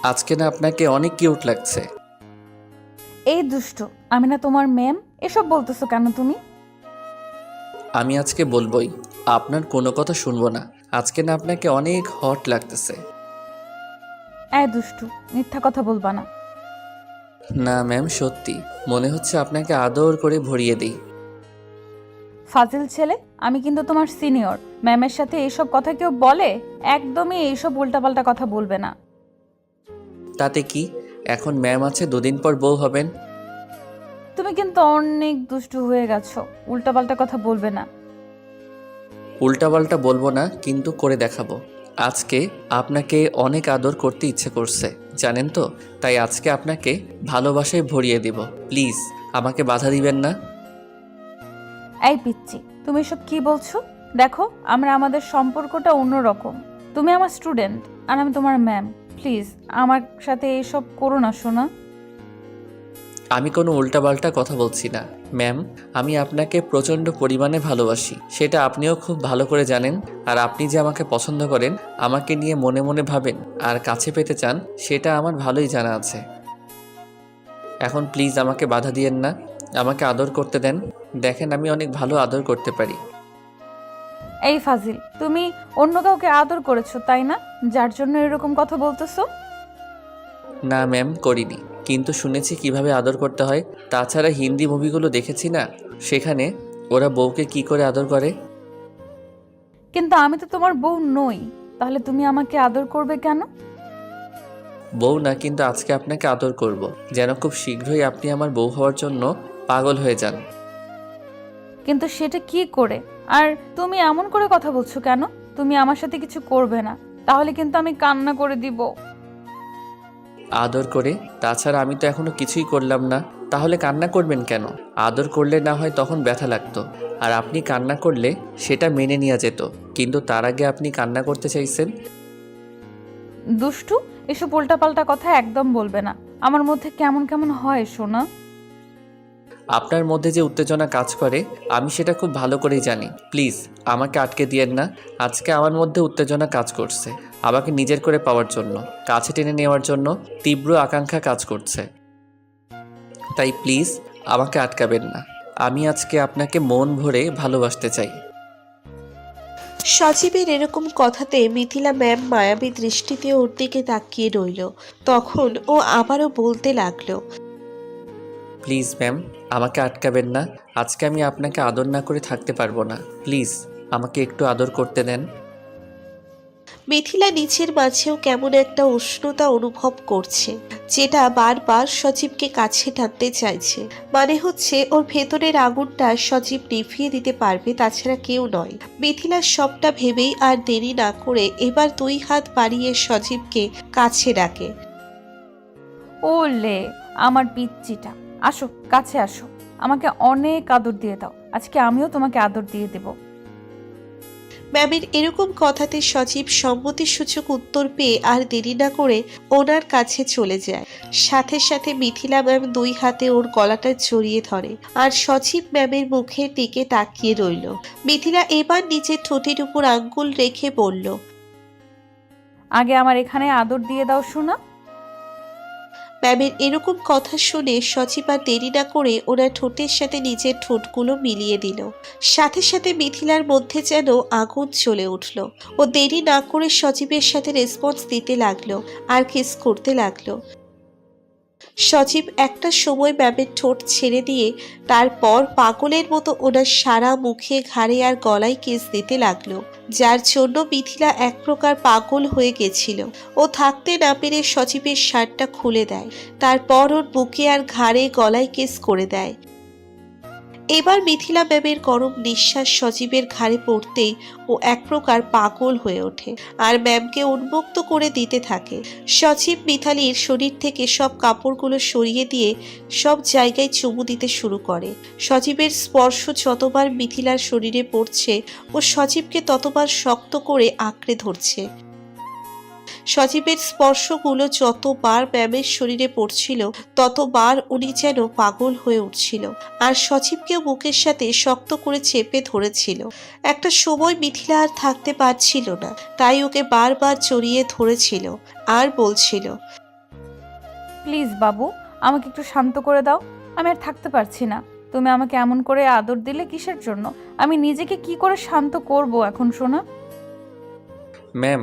আজকে না আপনাকে অনেক কিউট লাগছে। এই দুষ্টু, আমি না তোমার ম্যাম? এসব বলতেছো কেন তুমি? আমি আজকে বলবোই, আপনার কোনো কথা শুনবো না। আজকে না আপনাকে অনেক হট লাগতেছে। এই দুষ্টু, মিথ্যা কথা বলবা না। না ম্যাম, সত্যি মনে হচ্ছে আপনাকে আদর করে ভরিয়ে দিই। ফাজিল ছেলে, আমি কিন্তু তোমার সিনিয়র। ম্যামের সাথে এইসব কথা কেউ বলে? একদমই এইসব উল্টাপাল্টা কথা বলবে না। তাতে কি, এখন ম্যাম আছে, দুদিন পর বউ হবেন। তুমি কিন্তু অনেক দুষ্টু হয়ে গেছো। উল্টাপাল্টা কথা বলবে না। উল্টাপাল্টা বলবো না, কিন্তু করে দেখাবো। আজকে আপনাকে অনেক আদর করতে ইচ্ছে করছে, জানেন তো। তাই আজকে আপনাকে ভালোবাসায় ভরিয়ে দিব। প্লিজ আমাকে বাধা দিবেন না। এই পিচ্চি, তুমি এসব কি বলছো? দেখো, আমরা আমাদের সম্পর্কটা অন্যরকম। তুমি আমার স্টুডেন্ট আর আমি তোমার ম্যাম। প্লিজ আমার সাথে এসব করো না, সোনা। আমি কোনো উল্টাপাল্টা কথা বলছি না ম্যাম। আমি আপনাকে প্রচণ্ড পরিমাণে ভালোবাসি, সেটা আপনিও খুব ভালো করে জানেন। আর আপনি যে আমাকে পছন্দ করেন, আমাকে নিয়ে মনে মনে ভাবেন আর কাছে পেতে চান, সেটা আমার ভালোই জানা আছে। এখন প্লিজ আমাকে বাধা দিয়েন না, আমাকে আদর করতে দেন। দেখেন আমি অনেক ভালো আদর করতে পারি। এই ফাজিল, তুমি অন্য কাউকে আদর করেছো তাই না, যার জন্য এরকম কথা বলতেছো? না ম্যাম, করিনি, কিন্তু শুনেছি কিভাবে আদর করতে হয়। তাছাড়া হিন্দি মুভিগুলো দেখেছি না, সেখানে ওরা বউকে কি করে আদর করে। কিন্তু আমি তো তোমার বউ নই, তাহলে তুমি আমাকে আদর করবে কেন? বউ না, কিন্তু আজকে আপনাকে আদর করব, যেন খুব শীঘ্রই আপনি আমার বউ হওয়ার জন্য পাগল হয়ে যান। কিন্তু সেটা কি করে? আর তুমি এমন করে কথা বলছো কেন? তুমি আমার সাথে কিছু করবে না, তাহলে কিন্তু আমি কান্না করে দিব। আদর করে? তাছাড়া আমি তো এখনো কিছুই করলাম না, তাহলে কান্না করবেন কেন? আদর করলে না হয় তখন ব্যথা লাগতো, আর আপনি কান্না করলে সেটা মেনে নেওয়া যেত, কিন্তু তার আগে আপনি কান্না করতে চাইছেন। দুষ্টু, এসব উল্টাপাল্টা কথা একদম বলবে না। আমার মধ্যে কেমন কেমন হয় সোনা। আপনার মধ্যে যে উত্তেজনা কাজ করে, আমি সেটা খুব ভালো করেই জানি। প্লিজ আমাকে আটকে দিয়েন না। আজকে আমার মধ্যে উত্তেজনা কাজ করছে, আমাকে নিজের করে পাওয়ার জন্য, কাছে টেনে নেওয়ার জন্য তীব্র আকাঙ্ক্ষা কাজ করছে। তাই প্লিজ আমাকে আটকাবেন না। আমি আজকে আপনাকে মন ভরে ভালোবাসতে চাই। সজীবের এরকম কথাতে মিথিলা ম্যাম মায়াবী দৃষ্টিতে ওর দিকে তাকিয়ে রইল। তখন ও আবারও বলতে লাগলো, প্লিজ ম্যাম, আমাকে আটকাবেন না। আজকে আমি আপনাকে আদর না করে থাকতে পারবো না। প্লিজ আমাকে একটু আদর করতে দেন। মিথিলা নিচের মাঝেও কেমন একটা উষ্ণতা অনুভব করছে, যেটা বারবার সজীবকে কাছে টানতে চাইছে। মানে হচ্ছে ওর ভেতরের আগুনটা সজীব নিভিয়ে দিতে পারবে, তাছাড়া কেউ নয়। মিথিলার সবটা ভেবেই আর দেরি না করে এবার দুই হাত বাড়িয়ে সজীবকে কাছে ডাকে। ওলে, আমার পিচ্চিটা, আসো কাছে আসো। আমাকে অনেক আদর দিয়ে দাও, আজকে আমিও তোমাকে আদর দিয়ে দেব। ম্যামের এরকম কথাতে সজীব সম্মতিসূচক উত্তর পেয়ে আর দেরি না করে ওনার কাছে চলে যায়। সাথে সাথে মিথিলা ম্যাম দুই হাতে ওর গলাটা জড়িয়ে ধরে আর সজীব ম্যামের মুখের দিকে তাকিয়ে রইল। মিথিলা এবার নিজের ঠোঁটের উপর আঙ্গুল রেখে বলল, আগে আমার এখানে আদর দিয়ে দাও শোনা। ম্যামের এরকম কথা শুনে সজীব আর দেরি না করে ওনার ঠোঁটের সাথে নিজের ঠোঁটগুলো মিলিয়ে দিল। সাথে সাথে মিথিলার মধ্যে যেন আগুন জ্বলে উঠল। ও দেরি না করে সজীবের সাথে রেসপন্স দিতে লাগলো আর কিস করতে লাগলো। সজীব একটা সময় ম্যামের ঠোঁট ছেড়ে দিয়ে তারপর পাগলের মতো ওনার সারা মুখে, ঘাড়ে আর গলায় কিস দিতে লাগলো, যার জন্য মিথিলা এক প্রকার পাগল হয়ে গেছিল। ও থাকতে না পেরে সজীবের শার্টটা খুলে দেয়, তারপর ওর বুকে আর ঘাড়ে গলায় কিস করে দেয়। এবার মিথিলা ম্যামের গরম নিঃশ্বাস সজীবের ঘাড়ে পড়তেই ও এক প্রকার পাগল হয়ে ওঠে আর ম্যামকে উন্মুক্ত করে দিতে থাকে। সজীব মিথালির শরীর থেকে সব কাপড়গুলো সরিয়ে দিয়ে সব জায়গায় চুমু দিতে শুরু করে। সজীবের স্পর্শ যতবার মিথিলার শরীরে পড়ছে ও সজীবকে ততবার শক্ত করে আঁকড়ে ধরছে। সজীবের স্পর্শগুলো যতবার ম্যামের শরীরে পড়ছিল ততবার উনি যেন পাগল হয়ে উঠছিল আর সজীবকেও বুকের সাথে শক্ত করে চেপে ধরেছিল। একটা সময় মিথিলা আর থাকতে পারছিল না, তাই ওকে বারবার জড়িয়ে ধরেছিল আর বলছিল, প্লিজ বাবু, আমাকে একটু শান্ত করে দাও। আমি আর থাকতে পারছি না। তুমি আমাকে এমন করে আদর দিলে কিসের জন্য? আমি নিজেকে কি করে শান্ত করব এখন সোনা? ম্যাম,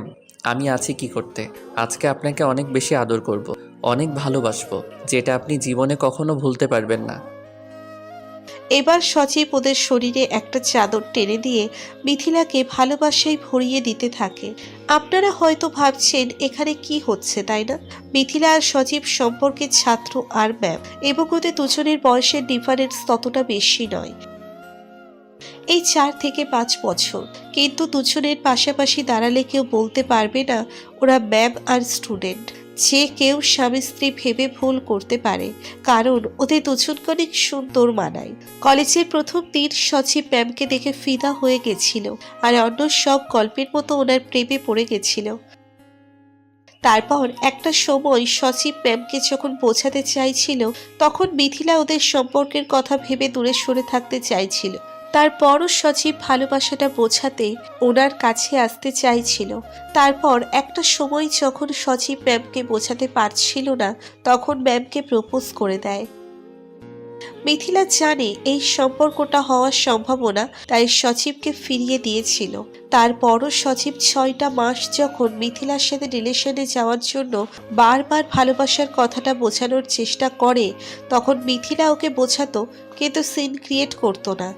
আমি আছি কি করতে। আজকে আপনাকে অনেক বেশি আদর করব, অনেক ভালোবাসবো, যেটা আপনি জীবনে কখনো ভুলতে পারবেন না। এবার সজীব ওদের শরীরে একটা চাদর টেনে দিয়ে মিথিলাকে ভালোবাসায় ভরিয়ে দিতে থাকে। আপনারা হয়তো ভাবছেন এখানে কি হচ্ছে, তাই না? মিথিলা আর সজীব সম্পর্কের ছাত্র আর ম্যাম, এবং ওদের দুজনের বয়সের ডিফারেন্স ততটা বেশি নয়, এই 4 থেকে 5 বছর। কিন্তু দুজনের পাশাপাশি দাঁড়ালে কেউ বলতে পারবে না ওরা ম্যাম আর স্টুডেন্ট। যে কেউ স্বামী স্ত্রী ভেবে ভুল করতে পারে, কারণ ওদের দুজনকে অনেক সুন্দর মানায়। কলেজের প্রথম দিন সজীব ম্যামকে দেখে ফিদা হয়ে গেছিল, আর অন্য সব গল্পের মতো ওনার প্রেমে পড়ে গেছিল। তারপর একটা সময় সজীব ম্যামকে যখন বোঝাতে চাইছিল, তখন মিথিলা ওদের সম্পর্কের কথা ভেবে দূরে সরে থাকতে চাইছিল। তারপরও সজীব ভালোবাসাটা বোঝাতে ওনার কাছে আসতে চাইছিল। তারপর একটা সময় যখন সজীব ম্যামকে বোঝাতে পারছিল না, তখন ম্যামকে প্রপোজ করে দেয়। মিথিলা জানে এই সম্পর্কটা হওয়ার সম্ভাবনা, তাই সজীবকে ফিরিয়ে দিয়েছিল। তারপরও সজীব 6টা মাস যখন মিথিলার সাথে রিলেশনে যাওয়ার জন্য বারবার ভালোবাসার কথাটা বোঝানোর চেষ্টা করে, তখন মিথিলা ওকে বোঝাতো, কিন্তু সিন ক্রিয়েট করতো না।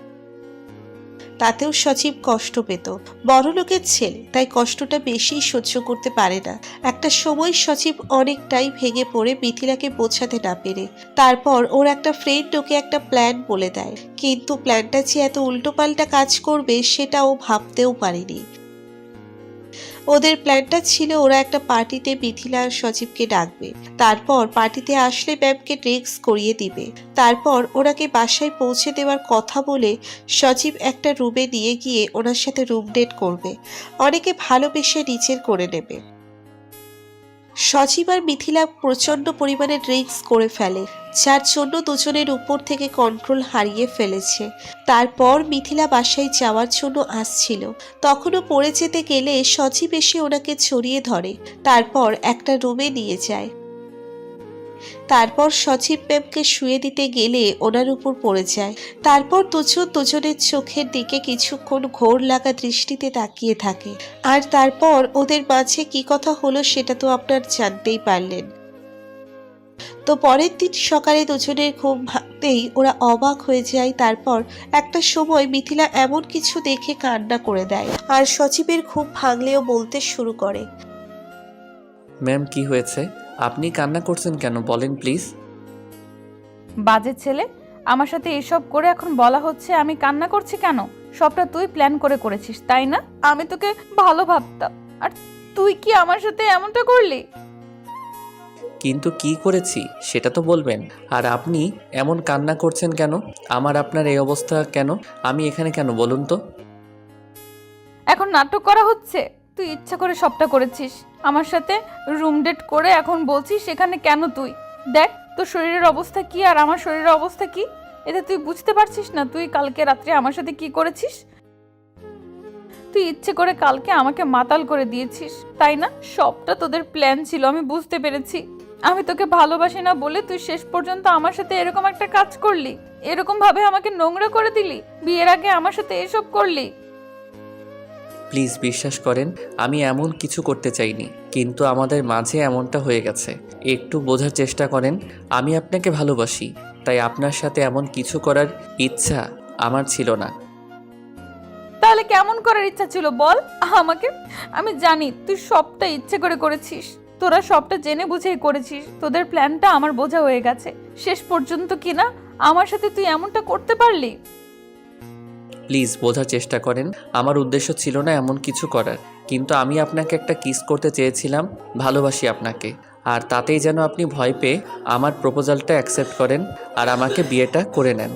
তাতেও সজীব কষ্ট পেত। বড়লোকের ছেলে, তাই কষ্টটা বেশি সহ্য করতে পারে না। একটা সময় সজীব অনেকটাই ভেঙে পড়ে মিথিলাকে বোঝাতে না পেরে। তারপর ওর একটা ফ্রেন্ড ওকে একটা প্ল্যান বলে দেয়, কিন্তু প্ল্যানটা যে এত উল্টোপাল্টা কাজ করবে সেটা ও ভাবতেও পারেনি। ওদের প্ল্যানটা ছিল ওরা একটা পার্টিতে মিথিলা আর সজীবকে ডাকবে, তারপর পার্টিতে আসলে ম্যামকে ড্রিঙ্কস করিয়ে দিবে, তারপর ওনাকে বাসায় পৌঁছে দেওয়ার কথা বলে সজীব একটা রুমে নিয়ে গিয়ে ওনার সাথে রুম ডেট করবে, অনেকে ভালোবেসে নিজের করে নেবে। সজীব আর মিথিলা প্রচন্ড পরিমাণে ড্রিঙ্কস করে ফেলে, যার জন্য দুজনের উপর থেকে কন্ট্রোল হারিয়ে ফেলেছে। তারপর মিথিলা বাসায় যাওয়ার জন্য আসছিল, তখনও পড়ে যেতে গেলে সজীব এসে ওনাকে ছড়িয়ে ধরে, তারপর একটা রুমে নিয়ে যায়। তারপর সজীব ম্যামকে শুয়ে দিতে গেলে ওনার উপর পড়ে যায়। তারপর দুজনের চোখের দিকে কিছুক্ষণ ঘোর লাগা দৃষ্টিতে তাকিয়ে থাকে। আর তারপর ওদের মাঝে কি কথা হলো সেটা তো আপনার জানতেই পারলেন। তো পরের দিন সকালে দুজনের ঘুম ভাঙতেই ওরা অবাক হয়ে যায়। তারপর একটা সময় মিথিলা এমন কিছু দেখে কান্না করে দেয়, আর সজীবের ঘুম ভাঙলেও বলতে শুরু করে, ম্যাম, কি হয়েছে? আপনি কান্না করছেন কেন, বলেন প্লিজ। বাজে ছেলে, আমার সাথে এসব করে এখন বলা হচ্ছে আমি কান্না করছি কেন? সবটা তুই প্ল্যান করে করেছিস, তাই না? আমি তোকে ভালো ভাবতাম, আর তুই কি আমার সাথে এমনটা করলি? কিন্তু কি করেছি সেটা তো বলবেন। আর আপনি এমন কান্না করছেন কেন? আমার আপনার এই অবস্থা কেন? আমি এখানে কেন বলুন তো? এখন নাটক করা হচ্ছে? তুই ইচ্ছা করে সবটা করেছিস, আমার সাথে রুম ডেট করে এখন বলছিস এখানে কেন? তুই দেখ তোর শরীরের অবস্থা কি আর আমার শরীরের অবস্থা কি, এতে তুই বুঝতে পারছিস না তুই কালকে রাত্রে আমার সাথে কি করেছিস? তুই ইচ্ছে করে কালকে আমাকে মাতাল করে দিয়েছিস, তাই না? সবটা তোদের প্ল্যান ছিল, আমি বুঝতে পেরেছি। আমি তোকে ভালোবাসি না বলে তুই শেষ পর্যন্ত আমার সাথে এরকম একটা কাজ করলি, এরকম ভাবে আমাকে নোংরা করে দিলি, বিয়ের আগে আমার সাথে এসব করলি। প্লিজ বিশ্বাস করেন, আমি এমন কিছু করতে চাইনি, কিন্তু আমাদের মাঝে এমনটা হয়ে গেছে। একটু বোঝার চেষ্টা করেন। আমি আপনাকে ভালোবাসি, তাই আপনার সাথে এমন কিছু করার ইচ্ছা আমার ছিল না। তাহলে কেমন করার ইচ্ছা ছিল বল আমাকে? আমি জানি তুই সবটা ইচ্ছে করে করেছিস, তোরা সবটা জেনে বুঝেই করেছিস। তোদের প্ল্যানটা আমার বোঝা হয়ে গেছে। শেষ পর্যন্ত কিনা আমার সাথে তুই এমনটা করতে পারলি। প্লিজ বোঝার চেষ্টা করেন, আমার উদ্দেশ্য ছিল না এমন কিছু করার, কিন্তু আমি আপনাকে একটা কিস করতে চেয়েছিলাম। ভালোবাসি আপনাকে, আর তাতেই যেন আপনি ভয় পেয়ে আমার প্রপোজালটা অ্যাকসেপ্ট করেন আর আমাকে বিয়েটা করে নেন।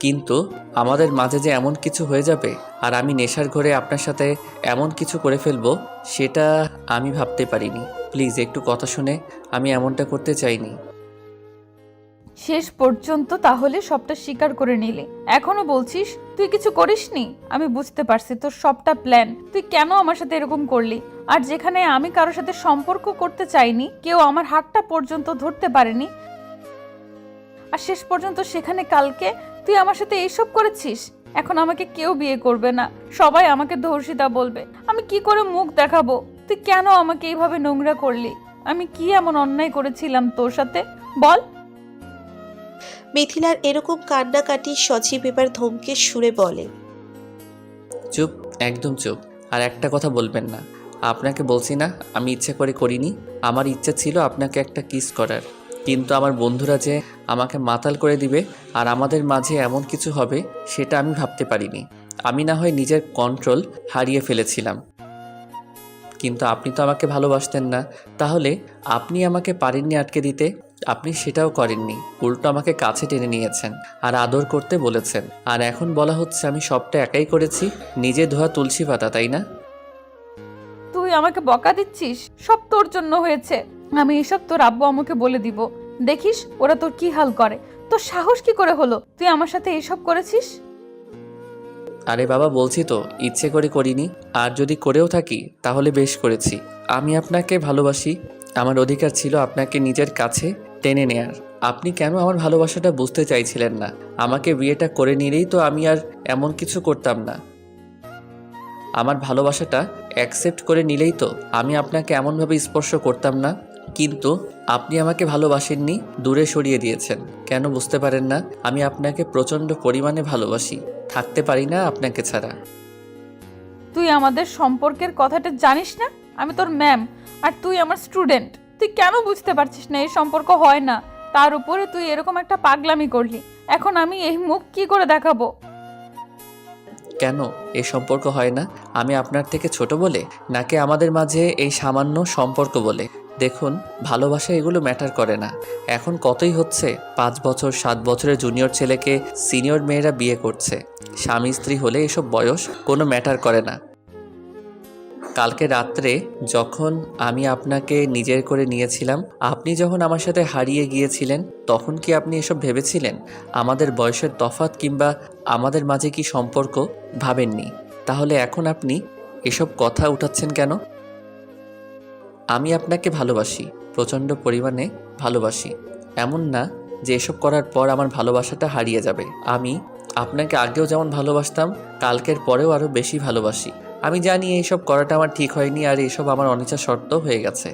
কিন্তু আমাদের মাঝে যে এমন কিছু হয়ে যাবে আর আমি নেশার ঘরে আপনার সাথে এমন কিছু করে ফেলবো, সেটা আমি ভাবতে পারিনি। প্লিজ একটু কথা শুনে, আমি এমনটা করতে চাইনি। শেষ পর্যন্ত তাহলে সবটা স্বীকার করে নিলি, এখনো বলছিস তুই কিছু করিসনি? আমি বুঝতে পারছি তোর সবটা প্ল্যান। তুই কেন আমার সাথে এরকম করলি? আর যেখানে আমি কারোর সাথে সম্পর্ক করতে চাইনি, কেউ আমার হাতটা পর্যন্ত ধরতে পারেনি, আর শেষ পর্যন্ত সেখানে কালকে তুই আমার সাথে এইসব করেছিস। এখন আমাকে কেউ বিয়ে করবে না, সবাই আমাকে ধর্ষিতা বলবে। আমি কি করে মুখ দেখাবো? তুই কেন আমাকে এইভাবে নোংরা করলি? আমি কি এমন অন্যায় করেছিলাম তোর সাথে, বল? মিথিলার এরকম কান্নাকাটি সজীব এবার ধমকে সুরে বলে। চুপ, একদম চুপ। আর একটা কথা বলবেন না। আপনাকে বলছি না আমি ইচ্ছে করে করিনি। আমার ইচ্ছা ছিল আপনাকে একটা কিস করার, কিন্তু আমার বন্ধুরা যে আমাকে মাতাল করে দিবে আর আমাদের মাঝে এমন কিছু হবে সেটা আমি ভাবতে পারিনি। আমি না হয় নিজের কন্ট্রোল হারিয়ে ফেলেছিলাম, কিন্তু আপনি তো আমাকে ভালোবাসতেন না। তাহলে আপনি আমাকে পারেননি আটকে দিতে, আপনি সেটাও করেননি, উল্টো আমাকে কাছে টেনে নিয়েছেন আর আদর করতে বলেছেন। আর এখন বলা হচ্ছে আমি সবটা একাই করেছি, নিজে ধোয়া তুলসী পাতা, তাই না? তুই আমাকে বকা দিচ্ছিস? সব তোর জন্য হয়েছে। আমি এসব তোর আব্বু আমাকে বলে দিব, দেখিস ওরা তোর কি হাল করে। তোর সাহস কি করে হলো তুই আমার সাথে এইসব করেছিস? আরে বাবা, বলছি তো ইচ্ছে করে করিনি, আর যদি করেও থাকি তাহলে বেশ করেছি। আমি আপনাকে ভালোবাসি, আমার অধিকার ছিল আপনাকে নিজের কাছে টেনে নেয়ার। আপনি কেন আমার ভালোবাসাটা বুঝতে চাইছিলেন না? আমাকে বিয়েটা করে নিলেই তো আমি আর এমন কিছু করতাম না। আমার ভালোবাসাটা অ্যাকসেপ্ট করে নিলেই তো আমি আপনাকে এমনভাবে স্পর্শ করতাম না। কিন্তু আপনি আমাকে ভালোবাসেননি, দূরে সরিয়ে দিয়েছেন। কেন বুঝতে পারেন না? আমি আপনাকে প্রচণ্ড পরিমাণে ভালোবাসি, থাকতে পারি না আপনাকে ছাড়া। তুই আমাদের সম্পর্কের কথাটা জানিস না? আমি তোর ম্যাম আর তুই আমার স্টুডেন্ট। তুই কেন বুঝতে পারছিস না এই সম্পর্ক হয় না? তার উপরে তুই এরকম একটা পাগলামি করলি। এখন আমি এই মুখ কি করে দেখাবো? কেন এই সম্পর্ক হয় না? আমি আপনার থেকে ছোট বলে, নাকি আমাদের মাঝে এই সামান্য সম্পর্ক বলে? দেখুন, ভালোবাসা এগুলো ম্যাটার করে না। এখন কতই হচ্ছে, 5 বছর 7 বছরের জুনিয়র ছেলেকে সিনিয়র মেয়েরা বিয়ে করছে। স্বামী স্ত্রী হলে এসব বয়স কোনো ম্যাটার করে না। কালকে রাত্রে যখন আমি আপনাকে নিজের করে নিয়েছিলাম, আপনি যখন আমার সাথে হারিয়ে গিয়েছিলেন, তখন কি আপনি এসব ভেবেছিলেন? আমাদের বয়সের তফাৎ কিংবা আমাদের মাঝে কি সম্পর্ক ভাবেননি? তাহলে এখন আপনি এসব কথা উঠাচ্ছেন কেন? আমি আপনাকে ভালোবাসি, প্রচণ্ড পরিমাণে ভালোবাসি। এমন না যে এসব করার পর আমার ভালোবাসাটা হারিয়ে যাবে। আমি আপনাকে আগেও যেমন ভালোবাসতাম, কালকের পরেও আরও বেশি ভালোবাসি। আমি জানি এইসব করাটা আমার ঠিক হয়নি, আর এইসব আমার অনিচ্ছা শর্ত হয়ে গেছে।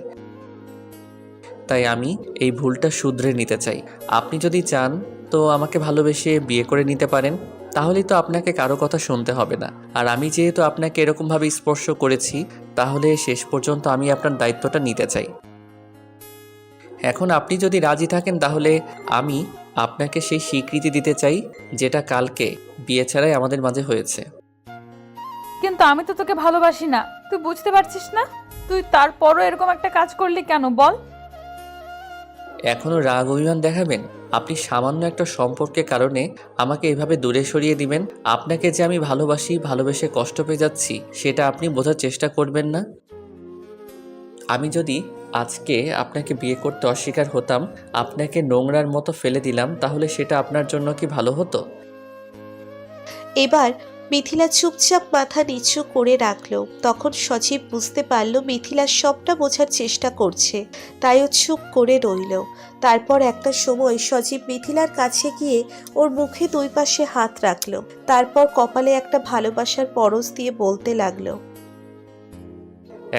তাই আমি এই ভুলটা শুধরে নিতে চাই। আপনি যদি চান তো আমাকে ভালোবেসে বিয়ে করে নিতে পারেন, তাহলেই তো আপনাকে কারো কথা শুনতে হবে না। আর আমি যেহেতু আপনাকে এরকমভাবে স্পর্শ করেছি, তাহলে শেষ পর্যন্ত আমি আপনার দায়িত্বটা নিতে চাই। এখন আপনি যদি রাজি থাকেন তাহলে আমি আপনাকে সেই স্বীকৃতি দিতে চাই যেটা কালকে বিয়ে ছাড়াই আমাদের মাঝে হয়েছে। কিন্তু আমি তো তোকে ভালোবাসি না, তুই বুঝতে পারছিস না? তুই তারপরও এরকম একটা কাজ করলি কেন বল? এখনও রাগ অভিমান দেখাবেন? আপনি সামান্য একটা সম্পর্কের কারণে আমাকে এভাবে দূরে সরিয়ে দিবেন? আপনাকে যে আমি ভালোবাসি, ভালোবেসে কষ্ট পেয়ে যাচ্ছি, সেটা আপনি বোঝার চেষ্টা করবেন না? আমি যদি আজকে আপনাকে বিয়ে করতে অস্বীকার হতাম, আপনাকে নোংরার মতো ফেলে দিলাম, তাহলে সেটা আপনার জন্য কি ভালো হতো? এবার মিথিলা চুপচাপ মাথা নিচু করে রাখলো। তখন সজীব বুঝতে পারল মিথিলা সবটা বোঝার চেষ্টা করছে, তাইও চুপ করে রইল। তারপর একটা সময় সজীব মিথিলার কাছে গিয়ে ওর মুখে 2 পাশে হাত রাখলো। তারপর কপালে একটা ভালোবাসার পরশ দিয়ে বলতে লাগলো,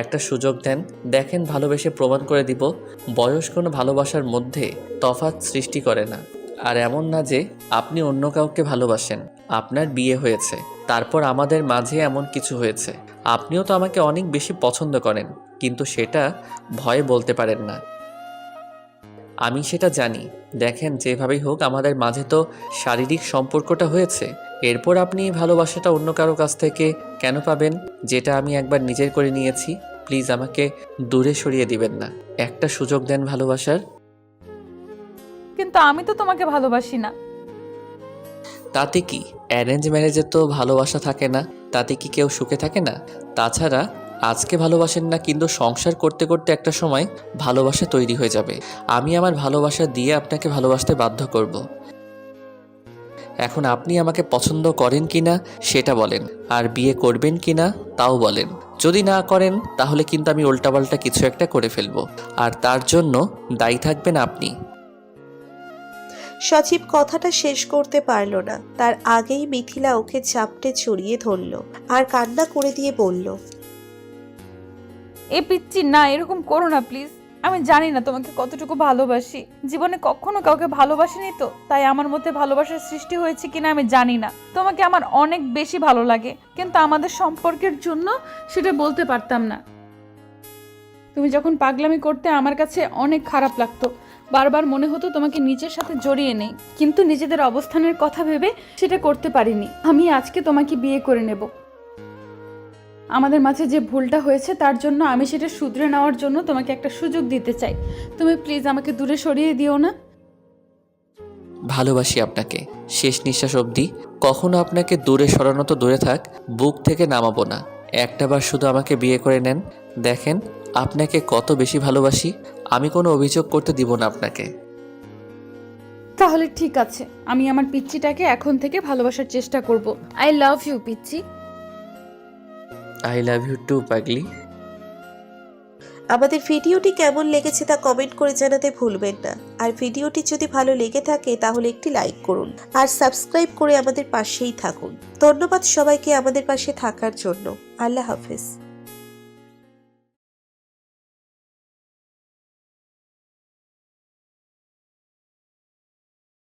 একটা সুযোগ দেন, দেখেন ভালোবেসে প্রমাণ করে দিব। বয়স কোনো ভালোবাসার মধ্যে তফাৎ সৃষ্টি করে না। আর এমন না যে আপনি অন্য কাউকে ভালোবাসেন, আপনার বিয়ে হয়েছে, তারপর আমাদের মাঝে এমন কিছু হয়েছে। আপনিও তো আমাকে অনেক বেশি পছন্দ করেন, কিন্তু সেটা ভয়ে বলতে পারেন না। আমি সেটা জানি। দেখেন, যেভাবেই হোক আমাদের মাঝে তো শারীরিক সম্পর্কটা হয়েছে। এরপর আপনি ভালোবাসাটা অন্য কারো কাছ থেকে কেন পাবেন, যেটা আমি একবার নিজের করে নিয়েছি? প্লিজ আমাকে দূরে সরিয়ে দিবেন না, একটা সুযোগ দেন ভালোবাসার। কিন্তু আমি তো তোমাকে ভালোবাসি না। তাতে কি? অ্যারেঞ্জ ম্যারেজে তো ভালোবাসা থাকে না, তাতে কি কেউ সুখে থাকে না? তাছাড়া আজকে ভালোবাসেন না, কিন্তু সংসার করতে করতে একটা সময় ভালোবাসা তৈরি হয়ে যাবে। আমি আমার ভালোবাসা দিয়ে আপনাকে ভালোবাসতে বাধ্য করব। এখন আপনি আমাকে পছন্দ করেন কি না সেটা বলেন, আর বিয়ে করবেন কি না তাও বলেন। যদি না করেন তাহলে কিন্তু আমি উল্টাপাল্টা কিছু একটা করে ফেলবো, আর তার জন্য দায়ী থাকবেন আপনি। সজীব কথাটা শেষ করতে পারল না, তার আগেই মিথিলা ওকে চাপটে জড়িয়ে ধরল আর কান্না করে দিয়ে বলল, এ পিচ্ছি না, এরকম করো না প্লিজ। আমি জানি না তোমাকে কতটুকু ভালোবাসি, জীবনে কখনো কাউকে ভালোবাসিনি তো, তাই আমার মধ্যে ভালোবাসার সৃষ্টি হয়েছে কিনা আমি জানি না। তোমাকে আমার অনেক বেশি ভালো লাগে, কিন্তু আমাদের সম্পর্কের জন্য সেটা বলতে পারতাম না। তুমি যখন পাগলামি করতে আমার কাছে অনেক খারাপ লাগতো, বারবার মনে হতো তোমাকে নিজের সাথে জড়িয়ে নেই, কিন্তু নিজেদের অবস্থানের কথা ভেবে সেটা করতে পারিনি। আমি আজকে তোমাকে বিয়ে করে নেব। আমাদের মাঝে যে ভুলটা হয়েছে তার জন্য আমি সেটা শুধরে নেওয়ার জন্য তোমাকে একটা সুযোগ দিতে চাই। তুমি প্লিজ আমাকে দূরে সরিয়ে দিও না। ভালোবাসি আপনাকে শেষ নিঃশ্বাস অবধি, কখনো আপনাকে দূরে সরানো তো দূরে থাক, বুক থেকে নামাবো না। একটাবার শুধু আমাকে বিয়ে করে নেন, দেখেন আপনাকে কত বেশি ভালোবাসি। আমি কোনো অভিযোগ করতে দিব না আপনাকে। তাহলে ঠিক আছে, আমি আমার পিচ্চিটাকে এখন থেকে ভালোবাসার চেষ্টা করব। আই লাভ ইউ পিচ্চি। আই লাভ ইউ টু পাগলি। আমাদের ভিডিওটি কেমন লেগেছে তা কমেন্ট করে জানাতে ভুলবেন না। আর ভিডিওটি যদি ভালো লেগে থাকে তাহলে একটি লাইক করুন আর সাবস্ক্রাইব করে আমাদের পাশেই থাকুন। ধন্যবাদ সবাইকে আমাদের পাশে থাকার জন্য। আল্লাহ হাফেজ।